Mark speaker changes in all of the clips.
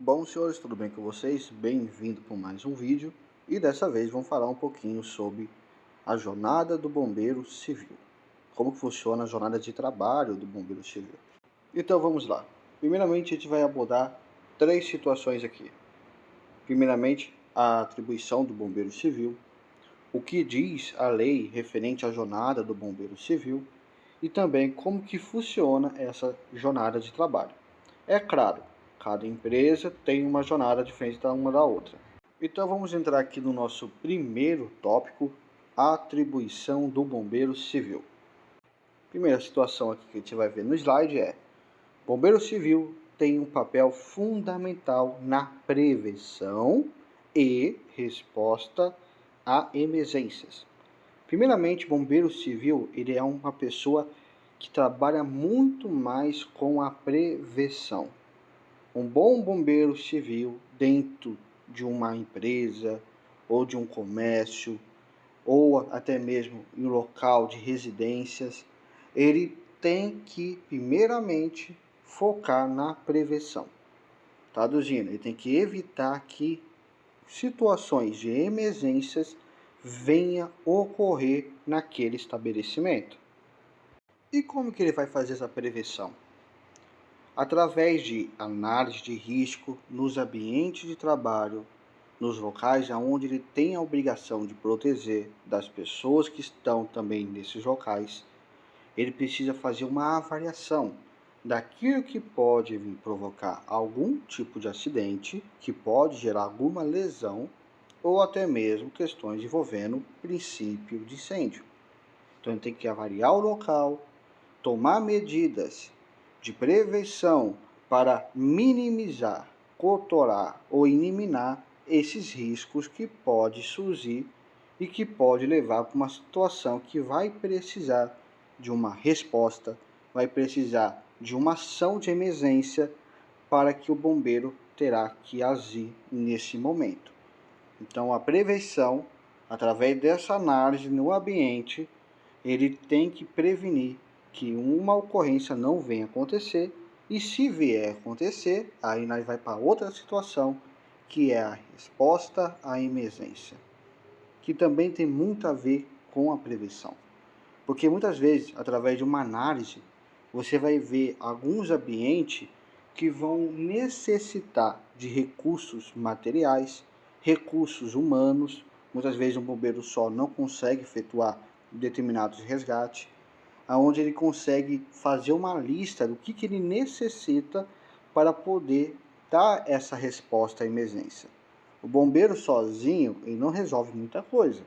Speaker 1: Bom, senhores, tudo bem com vocês? Bem-vindo para mais um vídeo e dessa vez vamos falar um pouquinho sobre a jornada do bombeiro civil. Como que funciona a jornada de trabalho do bombeiro civil. Então vamos lá. Primeiramente a gente vai abordar três situações aqui. Primeiramente, a atribuição do bombeiro civil, o que diz a lei referente à jornada do bombeiro civil e também como que funciona essa jornada de trabalho. É claro, cada empresa tem uma jornada diferente da uma da outra. Então vamos entrar aqui no nosso primeiro tópico, a atribuição do bombeiro civil. Primeira situação aqui que a gente vai ver no slide é: bombeiro civil tem um papel fundamental na prevenção e resposta a emergências. Primeiramente, bombeiro civil, ele é uma pessoa que trabalha muito mais com a prevenção. Um bom bombeiro civil dentro de uma empresa ou de um comércio ou até mesmo em um local de residências, ele tem que primeiramente focar na prevenção. Traduzindo, ele tem que evitar que situações de emergências venha ocorrer naquele estabelecimento. E como que ele vai fazer essa prevenção? Através de análise de risco nos ambientes de trabalho, nos locais onde ele tem a obrigação de proteger das pessoas que estão também nesses locais, ele precisa fazer uma avaliação daquilo que pode vir provocar algum tipo de acidente, que pode gerar alguma lesão, ou até mesmo questões envolvendo princípio de incêndio. Então ele tem que avaliar o local, tomar medidas de prevenção para minimizar, controlar ou eliminar esses riscos que pode surgir e que pode levar para uma situação que vai precisar de uma resposta, vai precisar de uma ação de emergência para que o bombeiro terá que agir nesse momento. Então a prevenção, através dessa análise no ambiente, ele tem que prevenir que uma ocorrência não venha acontecer, e se vier acontecer, aí nós vai para outra situação, que é a resposta à emergência, que também tem muito a ver com a prevenção. Porque muitas vezes, através de uma análise, você vai ver alguns ambientes que vão necessitar de recursos materiais, recursos humanos. Muitas vezes um bombeiro só não consegue efetuar determinados resgates, aonde ele consegue fazer uma lista do que ele necessita para poder dar essa resposta à emergência. O bombeiro sozinho, ele não resolve muita coisa.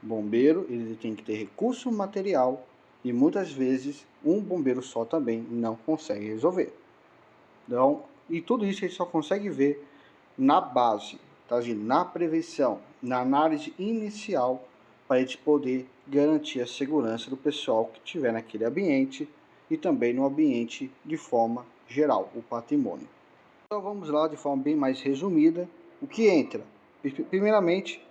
Speaker 1: O bombeiro, ele tem que ter recurso material e muitas vezes um bombeiro só também não consegue resolver. Então, e tudo isso a gente só consegue ver na base, tá, na prevenção, na análise inicial, para a gente poder garantir a segurança do pessoal que estiver naquele ambiente e também no ambiente de forma geral, o patrimônio. Então vamos lá de forma bem mais resumida, o que entra? Primeiramente,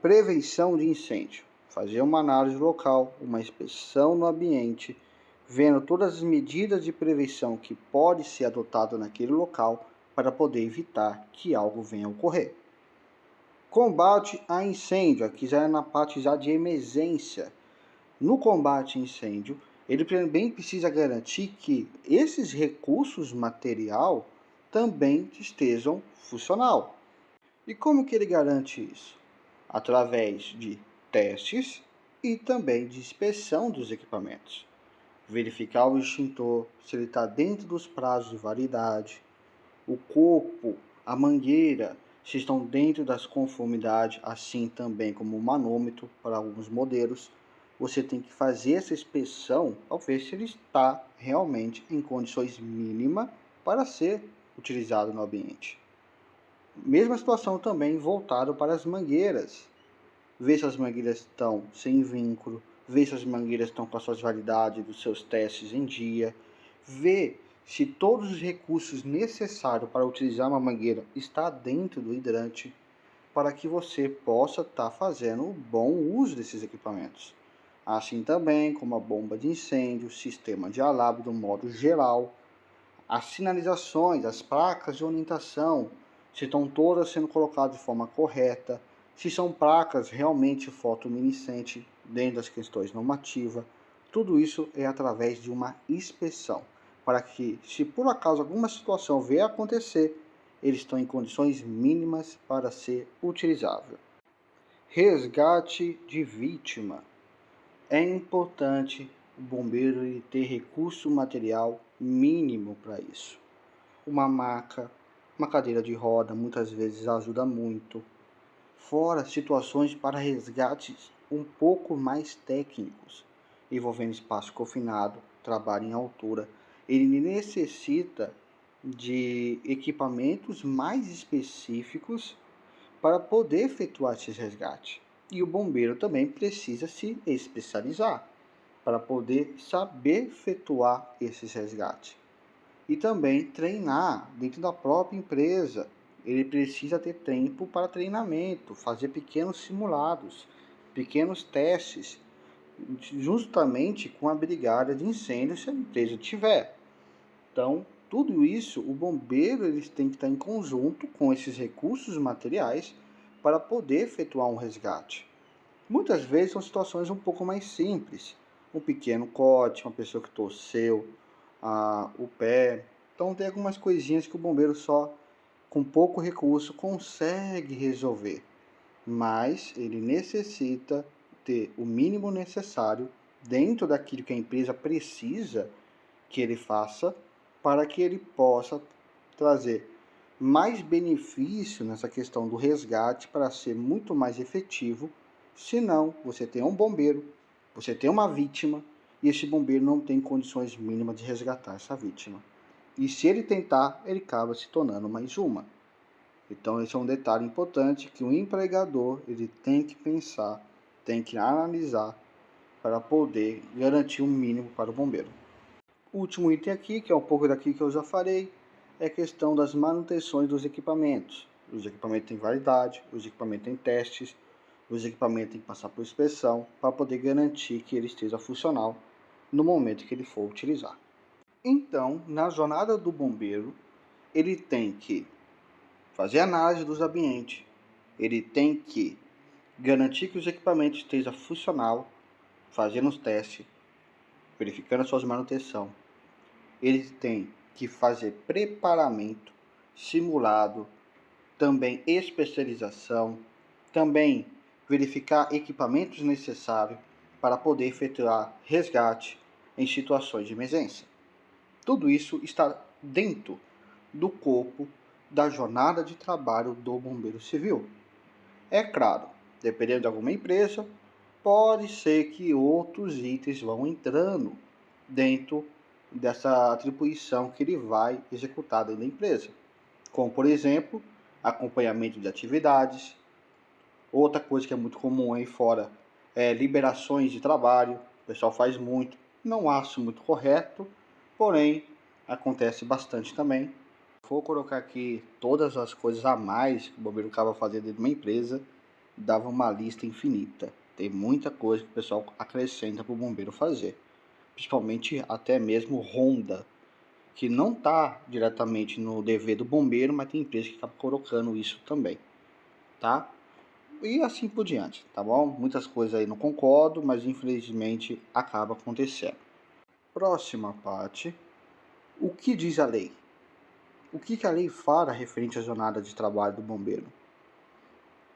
Speaker 1: prevenção de incêndio. Fazer uma análise local, uma inspeção no ambiente, vendo todas as medidas de prevenção que pode ser adotado naquele local para poder evitar que algo venha a ocorrer. Combate a incêndio, aqui já é na parte já de emergência. No combate a incêndio, ele também precisa garantir que esses recursos material também estejam funcional. E como que ele garante isso? Através de testes e também de inspeção dos equipamentos. Verificar o extintor, se ele está dentro dos prazos de validade, o corpo, a mangueira, se estão dentro das conformidades, assim também como o manômetro para alguns modelos. Você tem que fazer essa inspeção para ver se ele está realmente em condições mínimas para ser utilizado no ambiente. Mesma situação também voltado para as mangueiras. Ver se as mangueiras estão sem vínculo, ver se as mangueiras estão com as suas validades dos seus testes em dia, ver se todos os recursos necessários para utilizar uma mangueira está dentro do hidrante, para que você possa estar fazendo um bom uso desses equipamentos. Assim também como a bomba de incêndio, sistema de alarme do modo geral, as sinalizações, as placas de orientação, se estão todas sendo colocadas de forma correta, se são placas realmente fotoluminescentes dentro das questões normativas. Tudo isso é através de uma inspeção, para que, se por acaso alguma situação vier a acontecer, eles estão em condições mínimas para ser utilizável. Resgate de vítima. É importante o bombeiro ter recurso material mínimo para isso. Uma maca, uma cadeira de roda muitas vezes ajuda muito. Fora situações para resgates um pouco mais técnicos, envolvendo espaço confinado, trabalho em altura. Ele necessita de equipamentos mais específicos para poder efetuar esses resgates. E o bombeiro também precisa se especializar para poder saber efetuar esses resgates. E também treinar dentro da própria empresa. Ele precisa ter tempo para treinamento, fazer pequenos simulados, pequenos testes, justamente com a brigada de incêndio se a empresa tiver. Então, tudo isso, o bombeiro eles tem que estar em conjunto com esses recursos materiais para poder efetuar um resgate. Muitas vezes são situações um pouco mais simples. Um pequeno corte, uma pessoa que torceu o pé. Então tem algumas coisinhas que o bombeiro só com pouco recurso consegue resolver. Mas ele necessita ter o mínimo necessário dentro daquilo que a empresa precisa que ele faça para que ele possa trazer mais benefício nessa questão do resgate para ser muito mais efetivo. Senão, você tem um bombeiro, você tem uma vítima e esse bombeiro não tem condições mínimas de resgatar essa vítima. E se ele tentar, ele acaba se tornando mais uma. Então, esse é um detalhe importante que o empregador ele tem que pensar, tem que analisar para poder garantir um mínimo para o bombeiro. O último item aqui, que é um pouco daquilo que eu já falei, é a questão das manutenções dos equipamentos. Os equipamentos têm validade, os equipamentos têm testes, os equipamentos têm que passar por inspeção para poder garantir que ele esteja funcional no momento que ele for utilizar. Então, na jornada do bombeiro, ele tem que fazer análise dos ambientes, ele tem que garantir que os equipamentos estejam funcional, fazendo os testes, verificando as suas manutenções. Ele tem que fazer preparamento, simulado, também especialização, também verificar equipamentos necessários para poder efetuar resgate em situações de emergência. Tudo isso está dentro do corpo da jornada de trabalho do bombeiro civil. É claro, dependendo de alguma empresa, pode ser que outros itens vão entrando dentro dessa atribuição que ele vai executar dentro da empresa. Como, por exemplo, acompanhamento de atividades. Outra coisa que é muito comum aí fora é liberações de trabalho. O pessoal faz muito. Não acho muito correto, porém acontece bastante também. Vou colocar aqui todas as coisas a mais que o bombeiro acaba fazendo dentro de uma empresa, dava uma lista infinita. Tem muita coisa que o pessoal acrescenta para o bombeiro fazer. Principalmente até mesmo ronda, que não está diretamente no dever do bombeiro, mas tem empresa que está colocando isso também, tá? E assim por diante, tá bom? Muitas coisas aí não concordo, mas infelizmente acaba acontecendo. Próxima parte, o que diz a lei? O que a lei fala referente à jornada de trabalho do bombeiro?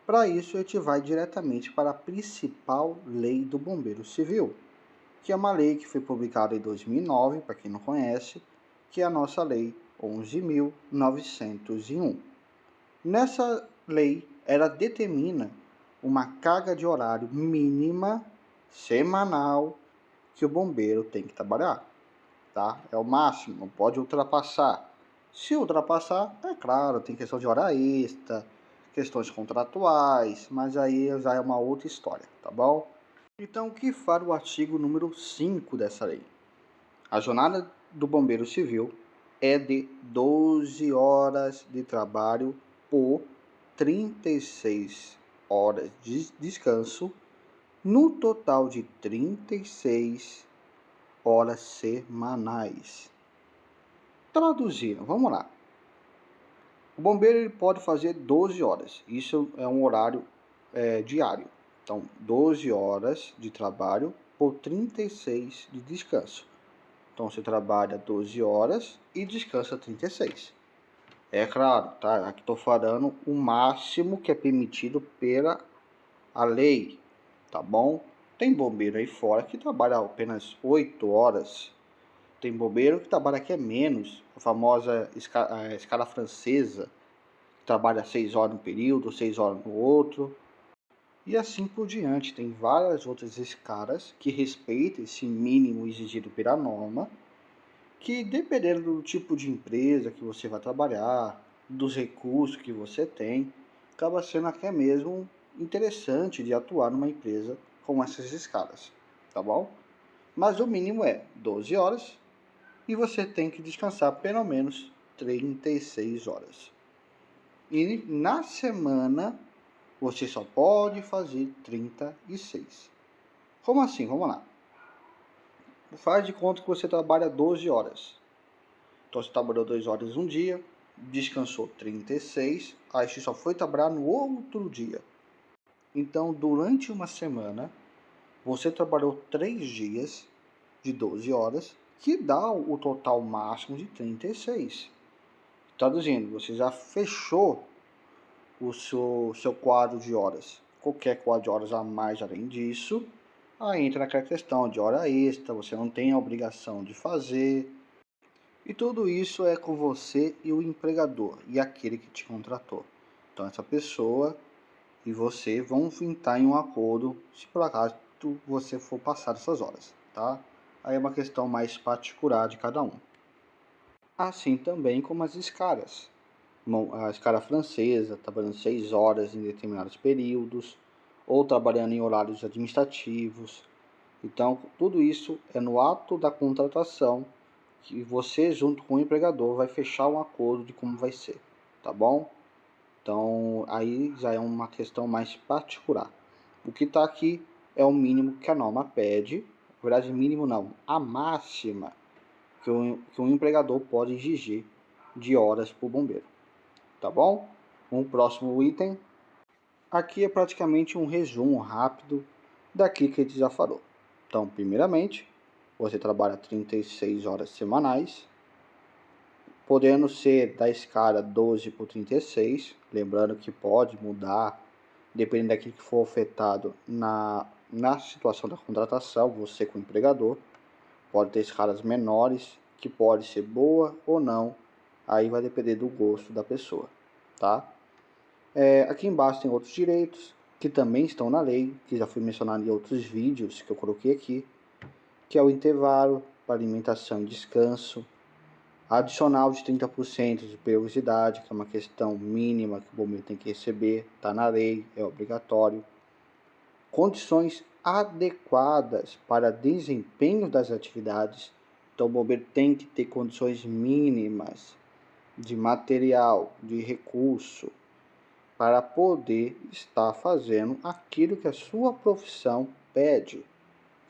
Speaker 1: Para isso, a gente vai diretamente para a principal lei do bombeiro civil, que é uma lei que foi publicada em 2009, para quem não conhece, que é a nossa lei 11.901. Nessa lei, ela determina uma carga de horário mínima semanal que o bombeiro tem que trabalhar, tá? É o máximo, não pode ultrapassar. Se ultrapassar, é claro, tem questão de hora extra, questões contratuais, mas aí já é uma outra história, tá bom? Então, o que fala o artigo número 5 dessa lei? A jornada do bombeiro civil é de 12 horas de trabalho por 36 horas de descanso, no total de 36 horas semanais. Traduzindo, vamos lá. O bombeiro ele pode fazer 12 horas, isso é um horário diário. Então, 12 horas de trabalho por 36 de descanso. Então, você trabalha 12 horas e descansa 36. É claro, tá? Aqui estou falando o máximo que é permitido pela a lei, tá bom? Tem bombeiro aí fora que trabalha apenas 8 horas. Tem bombeiro que trabalha aqui menos, a famosa escala francesa, que trabalha 6 horas num período, 6 horas no outro. E assim por diante, tem várias outras escalas que respeitam esse mínimo exigido pela norma, que dependendo do tipo de empresa que você vai trabalhar, dos recursos que você tem, acaba sendo até mesmo interessante de atuar numa empresa com essas escalas, tá bom? Mas o mínimo é 12 horas e você tem que descansar pelo menos 36 horas. E na semana você só pode fazer 36. Como assim? Vamos lá. Faz de conta que você trabalha 12 horas. Então você trabalhou 2 horas um dia, descansou 36, aí você só foi trabalhar no outro dia. Então, durante uma semana, você trabalhou 3 dias de 12 horas, que dá o total máximo de 36. Traduzindo, você já fechou o seu quadro de horas. Qualquer quadro de horas a mais além disso, aí entra naquela questão de hora extra, você não tem a obrigação de fazer. E tudo isso é com você e o empregador, e aquele que te contratou. Então essa pessoa e você vão entrar em um acordo se por acaso você for passar essas horas, tá? Aí é uma questão mais particular de cada um. Assim também como as escalas. A escala francesa, trabalhando 6 horas em determinados períodos, ou trabalhando em horários administrativos. Então, tudo isso é no ato da contratação que você, junto com o empregador, vai fechar um acordo de como vai ser, tá bom? Então, aí já é uma questão mais particular. O que está aqui é o mínimo que a norma pede, na verdade, mínimo não, a máxima que um empregador pode exigir de horas por bombeiro, tá bom? Um próximo item, aqui é praticamente um resumo rápido daqui que a gente já falou. Então, primeiramente, você trabalha 36 horas semanais, podendo ser da escala 12 por 36, lembrando que pode mudar, dependendo daquilo que for afetado na situação da contratação, você com o empregador, pode ter escalas menores, que pode ser boa ou não, aí vai depender do gosto da pessoa, tá? Aqui embaixo tem outros direitos, que também estão na lei, que já foi mencionado em outros vídeos que eu coloquei aqui, que é o intervalo para alimentação e descanso, adicional de 30% de periodicidade, que é uma questão mínima que o bombeiro tem que receber, está na lei, é obrigatório. Condições adequadas para desempenho das atividades, então o bombeiro tem que ter condições mínimas de material, de recurso, para poder estar fazendo aquilo que a sua profissão pede,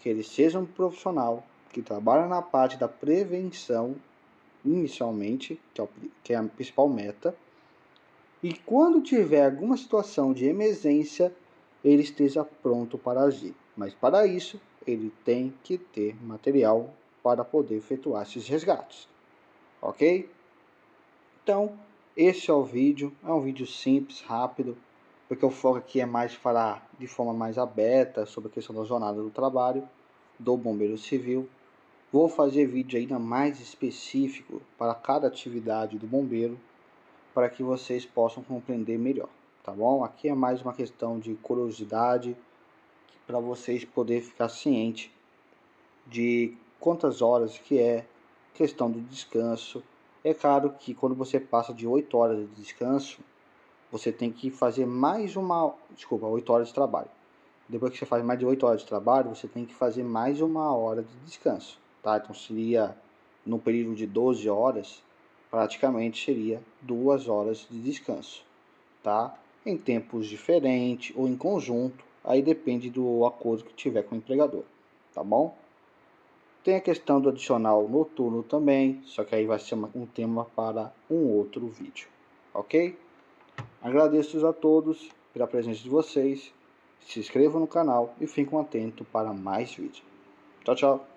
Speaker 1: que ele seja um profissional que trabalha na parte da prevenção inicialmente, que é a principal meta, e quando tiver alguma situação de emergência, ele esteja pronto para agir. Mas para isso, ele tem que ter material para poder efetuar esses resgates, ok? Então, esse é o vídeo, é um vídeo simples, rápido, porque o foco aqui é mais falar de forma mais aberta sobre a questão da jornada do trabalho, do bombeiro civil. Vou fazer vídeo ainda mais específico para cada atividade do bombeiro, para que vocês possam compreender melhor, tá bom? Aqui é mais uma questão de curiosidade, para vocês poderem ficar cientes de quantas horas que é, questão do descanso. É claro que quando você passa de 8 horas de descanso, você tem que fazer mais 8 horas de trabalho. Depois que você faz mais de 8 horas de trabalho, você tem que fazer mais 1 hora de descanso, tá? Então seria, no período de 12 horas, praticamente seria 2 horas de descanso, tá? Em tempos diferentes ou em conjunto, aí depende do acordo que tiver com o empregador, tá bom? Tem a questão do adicional noturno também, só que aí vai ser um tema para um outro vídeo, ok? Agradeço a todos pela presença de vocês, se inscrevam no canal e fiquem atentos para mais vídeos. Tchau, tchau!